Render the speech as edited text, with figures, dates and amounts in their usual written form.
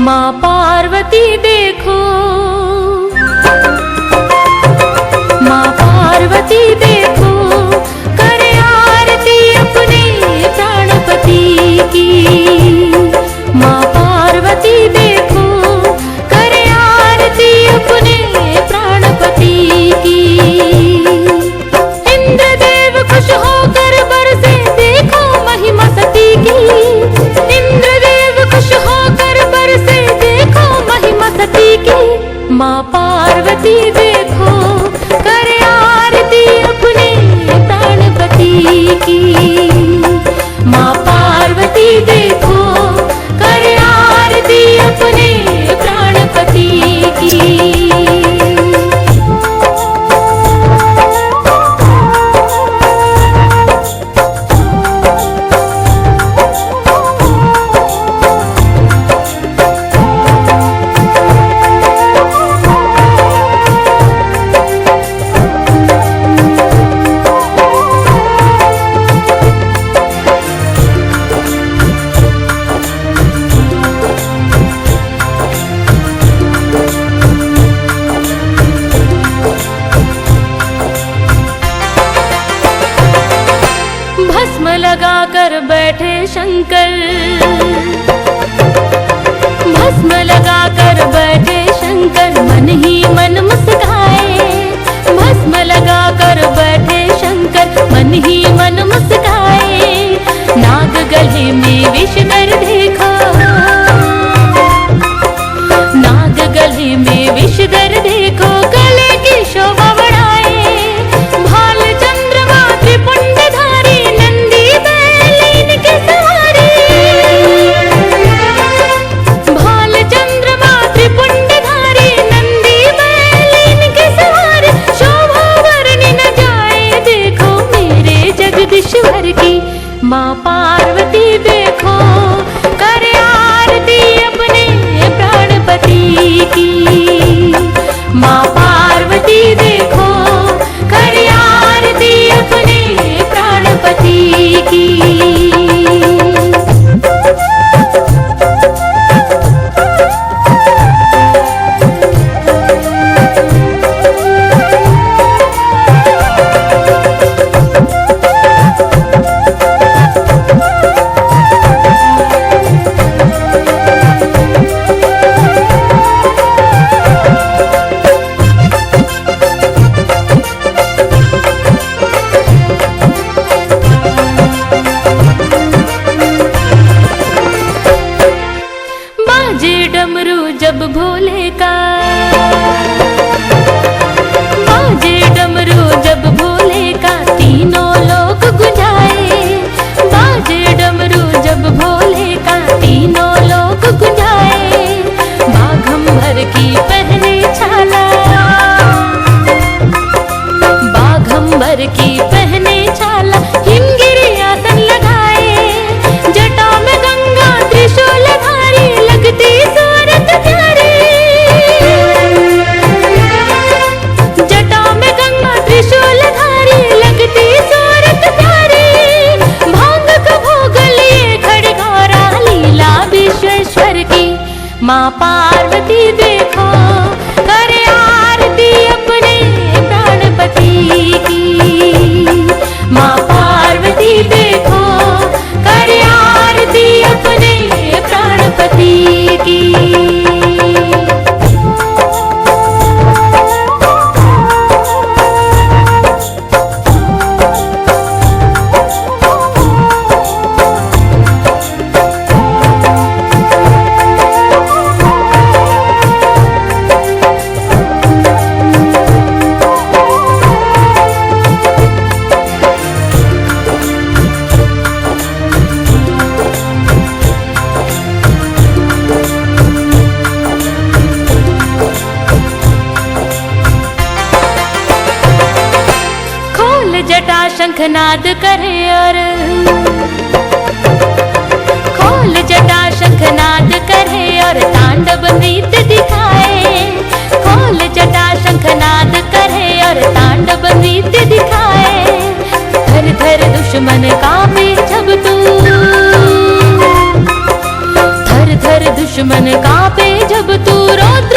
माँ पार्वती देखो, माँ पार्वती देखो, करे आरती अपने प्राणपति की। माँ पार्वती देखो, करे आरती अपने प्राणपति की। इंद्रदेव खुश होकर बरसे देखो महिमा सती की। इंद्रदेव खुश होकर बरसे देखो महिमा सती की। माँ पार्वती देखो, करे आरती अपने प्राणपति की। माँ पार्वती देखो, करे आरती अपने प्राणपति की। भस्म लगाकर बैठे शंकर, भस्म लगाकर बैठे शंकर, मन ही मन मुस्काए। भस्म लगाकर बैठे शंकर, मन ही मन मुस्काए। नाग गले में विषधर देखो, नाग गले में विषधर देखो, गले की शोभा बढ़ाए। भाल चंद्रमा त्रिपुंडधारी, नंदी बैल इनके सवारी। भाल चंद्रमा त्रिपुंडधारी, नंदी बैल इनके सवारी। शोभा वर्णि न जाए देखो मेरे जगदीश्वर की। माँ पार्वती देखो, करे आरती अपने प्राणपति की। माँ पार्वती देखो, करे आरती अपने प्राणपति की। बाजे डमरू जब भोले का, बाजे डमरू जब भोले का, तीनों लोग गुंजाए। बाजे डमरू जब भोले का, तीनों लोग गुंजाए। बाघंबर की पहने छाला, बाघंबर की पहने छाला, हिमगिरी आसन लगाए। जटा में गंगा त्रिशूलधारी, लगती सूरत प्यारी। जटा में गंगा त्रिशूलधारी, लगती सूरत प्यारी। भांग का भोग लिए खड़गोरा, लीला विश्वेश्वर की। माँ पार्वती देखो, करे आरती अपने प्राणपति की। माँ पार्वती देखो, करे आरती अपने प्राणपति की। जटा शंखनाद करे और खोल जटा शंखनाद करे और तांडव नृत्य दिखाए। खोल जटा शंखनाद करे और तांडव नृत्य दिखाए। धर धर दुश्मन कांपे जब तू, धर धर दुश्मन दुश्मन कांपे जब तू रौद्र